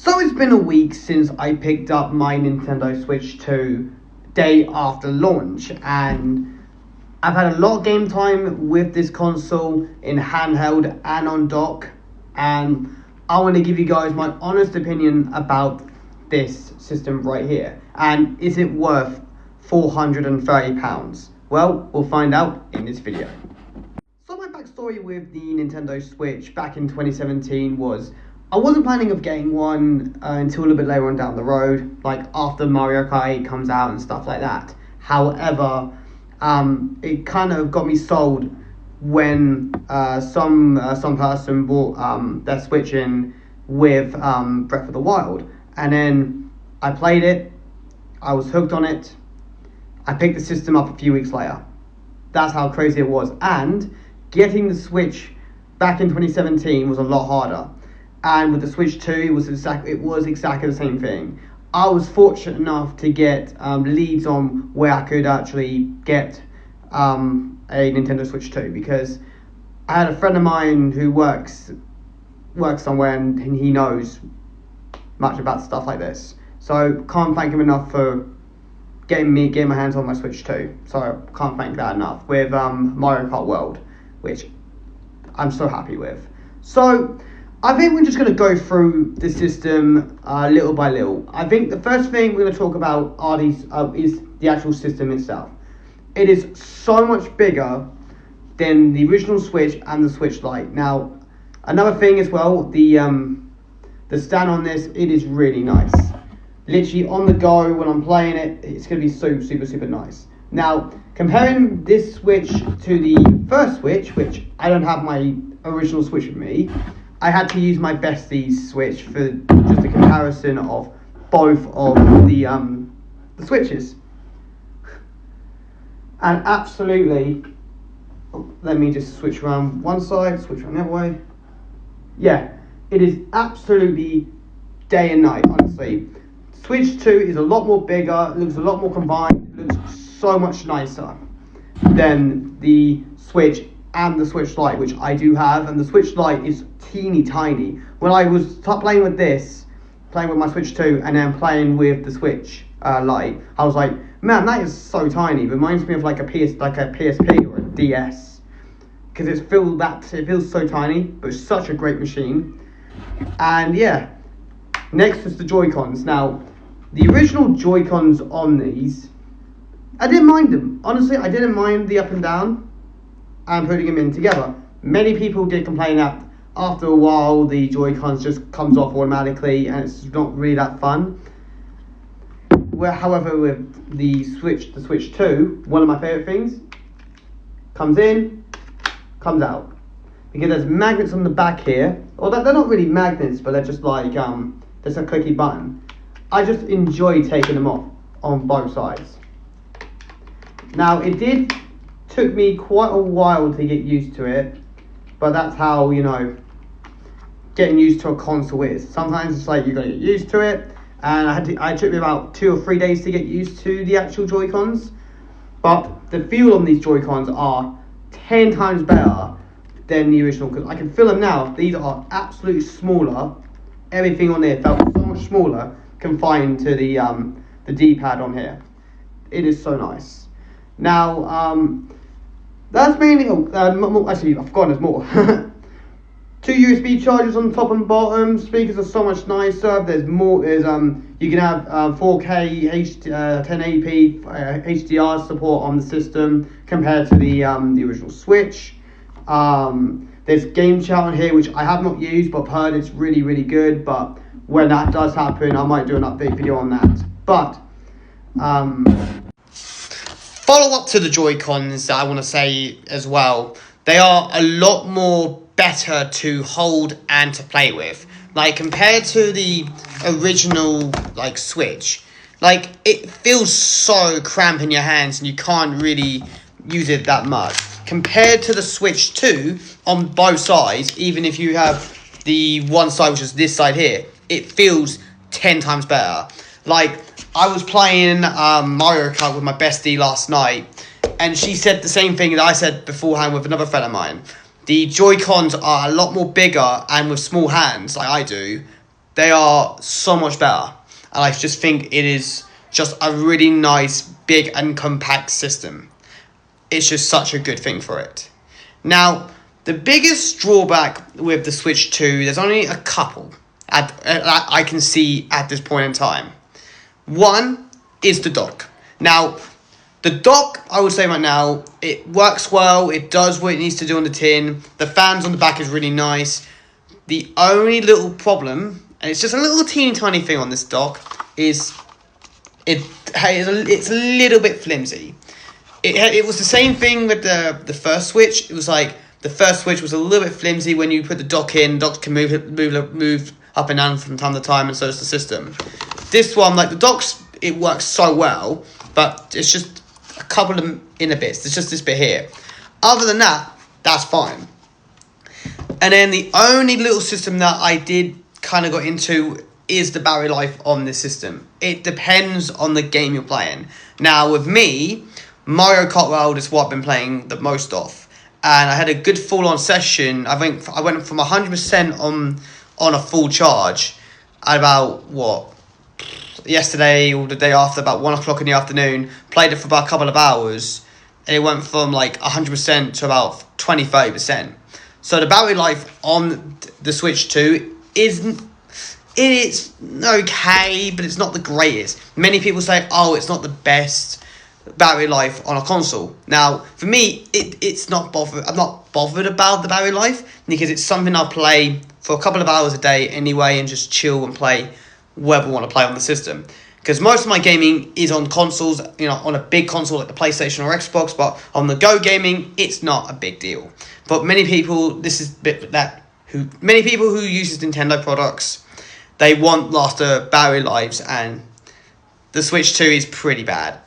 So it's been a week since I picked up my Nintendo Switch 2 day after launch, and I've had a lot of game time with this console in handheld and on dock, and I want to give you guys my honest opinion about this system right here. And is it worth £430? Well, we'll find out in this video. So my backstory with the Nintendo Switch back in 2017 was I wasn't planning of getting one until a little bit later on down the road, like after Mario Kart 8 comes out and stuff like that. However, it kind of got me sold when some person bought their Switch in with Breath of the Wild, and then I played it. I was hooked on it. I picked the system up a few weeks later. That's how crazy it was. And getting the Switch back in 2017 was a lot harder. And with the Switch 2, it was exactly the same thing. I was fortunate enough to get leads on where I could actually get a Nintendo Switch 2, because I had a friend of mine who works somewhere and he knows much about stuff like this. So can't thank him enough for getting my hands on my Switch 2. So can't thank that enough with Mario Kart World, which I'm so happy with. So I think we're just going to go through the system little by little. I think the first thing we're going to talk about is the actual system itself. It is so much bigger than the original Switch and the Switch Lite. Now, another thing as well, the stand on this, it is really nice. Literally on the go when I'm playing it, it's going to be super nice. Now, comparing this Switch to the first Switch, which I don't have my original Switch with me, I had to use my bestie's Switch for just a comparison of both of the Switches. And absolutely, let me just switch around one side, switch around the other way. Yeah, it is absolutely day and night, honestly. Switch 2 is a lot more bigger, looks a lot more combined, looks so much nicer than the Switch and the Switch Lite, which I do have, and the Switch Lite is teeny tiny. When I was playing with my Switch 2 and then playing with the Switch Lite, I was like, man, that is so tiny. It reminds me of like a PSP or a DS, because it feels so tiny, but it's such a great machine. And yeah, next is the Joy-Cons. Now, the original Joy-Cons on these, I didn't mind them. Honestly, I didn't mind the up and down and putting them in together. Many people did complain that after a while the Joy-Cons just comes off automatically and it's not really that fun. However, with the Switch 2, one of my favourite things, comes in, comes out. Because there's magnets on the back here, or they're not really magnets, but they're just like, there's a clicky button. I just enjoy taking them off on both sides. Now, it took me quite a while to get used to it, but that's how, getting used to a console is. Sometimes it's like you gotta get used to it, and it took me about 2 or 3 days to get used to the actual Joy-Cons. But the feel on these Joy-Cons are 10 times better than the original, because I can feel them now. These are absolutely smaller. Everything on there felt so much smaller, confined to the D-pad on here. It is so nice. Now, that's mainly, actually, I've forgotten there's more. 2 USB chargers on top and bottom. Speakers are so much nicer. There's more. You can have 4K, 1080p, HDR support on the system compared to the original Switch. There's Game Chat on here, which I have not used, but I've heard it's really good. But when that does happen, I might do an update video on that. But follow up to the Joy-Cons, I want to say as well, they are a lot more better to hold and to play with. Like, compared to the original, like, Switch, like, it feels so cramped in your hands and you can't really use it that much. Compared to the Switch 2, on both sides, even if you have the one side, which is this side here, it feels 10 times better. Like, I was playing Mario Kart with my bestie last night, and she said the same thing that I said beforehand with another friend of mine. The Joy-Cons are a lot more bigger, and with small hands, like I do, they are so much better. And I just think it is just a really nice, big and compact system. It's just such a good thing for it. Now, the biggest drawback with the Switch 2, there's only a couple I can see at this point in time. One is the dock. Now, the dock, I would say right now, it works well. It does what it needs to do on the tin. The fans on the back is really nice. The only little problem, and it's just a little teeny tiny thing on this dock, is it's a little bit flimsy. It was the same thing with the first Switch. It was like the first Switch was a little bit flimsy. When you put the dock in, docks can move up and down from time to time, and so does the system. This one, like the docks, it works so well, but it's just a couple of inner bits. It's just this bit here. Other than that, that's fine. And then the only little system that I did kind of got into is the battery life on this system. It depends on the game you're playing. Now, with me, Mario Kart World is what I've been playing the most of. And I had a good full-on session. I went from 100% on a full charge at about, yesterday or the day after, about 1 o'clock in the afternoon. Played it for about a couple of hours. And it went from like 100% to about 20-30%. So the battery life on the Switch 2 it's okay, but it's not the greatest. Many people say, it's not the best battery life on a console. Now, for me, it's not bothered. I'm not bothered about the battery life because it's something I'll play for a couple of hours a day anyway and just chill and play whatever I want to play on the system. Because most of my gaming is on consoles, on a big console like the PlayStation or Xbox, but on the Go gaming, it's not a big deal. But many people, many people who use Nintendo products, they want longer battery lives, and the Switch 2 is pretty bad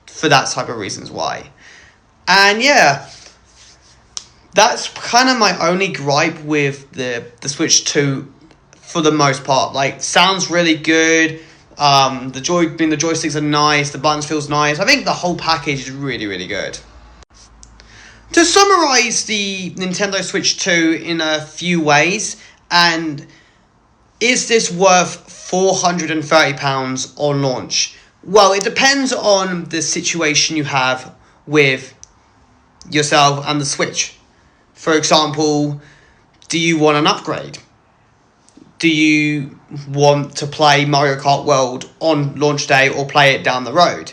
for that type of reasons why. And yeah, that's kind of my only gripe with the Switch 2 for the most part. Like, sounds really good. The joysticks are nice. The buttons feels nice. I think the whole package is really, really good. To summarize the Nintendo Switch 2 in a few ways, and is this worth £430 on launch? Well, it depends on the situation you have with yourself and the Switch. For example, do you want an upgrade? Do you want to play Mario Kart World on launch day or play it down the road?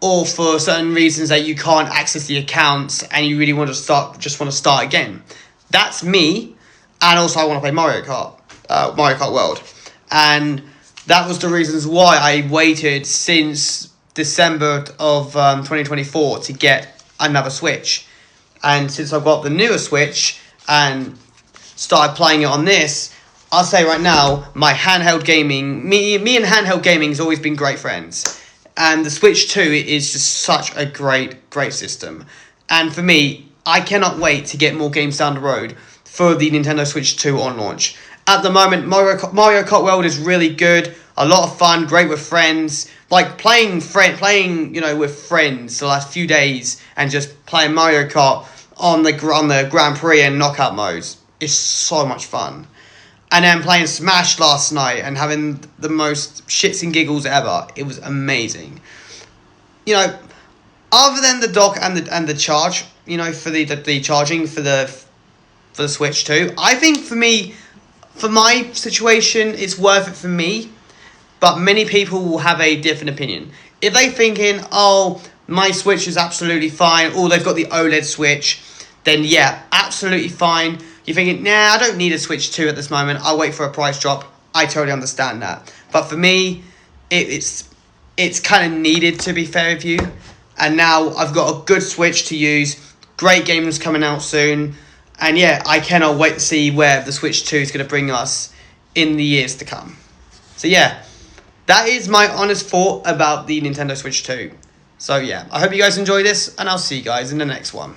Or for certain reasons that you can't access the accounts and you really want to start again. That's me, and also I want to play Mario Kart World. And that was the reasons why I waited since December of 2024 to get another Switch. And since I've got the newer Switch and started playing it on this, I'll say right now, my handheld gaming, me and handheld gaming has always been great friends. And the Switch 2 is just such a great system. And for me, I cannot wait to get more games down the road for the Nintendo Switch 2 on launch. At the moment, Mario Kart World is really good, a lot of fun, great with friends. Like playing with friends the last few days and just playing Mario Kart on the Grand Prix and knockout modes is so much fun. And then playing Smash last night and having the most shits and giggles ever. It was amazing. Other than the dock and the charge, for the charging for the Switch 2, I think for my situation, it's worth it for me. But many people will have a different opinion. If they're thinking, my Switch is absolutely fine, or they've got the OLED Switch, then yeah, absolutely fine. You're thinking, I don't need a Switch 2 at this moment. I'll wait for a price drop. I totally understand that. But for me, it's kind of needed, to be fair with you. And now I've got a good Switch to use. Great games coming out soon. And yeah, I cannot wait to see where the Switch 2 is going to bring us in the years to come. So yeah, that is my honest thought about the Nintendo Switch 2. So yeah, I hope you guys enjoy this, and I'll see you guys in the next one.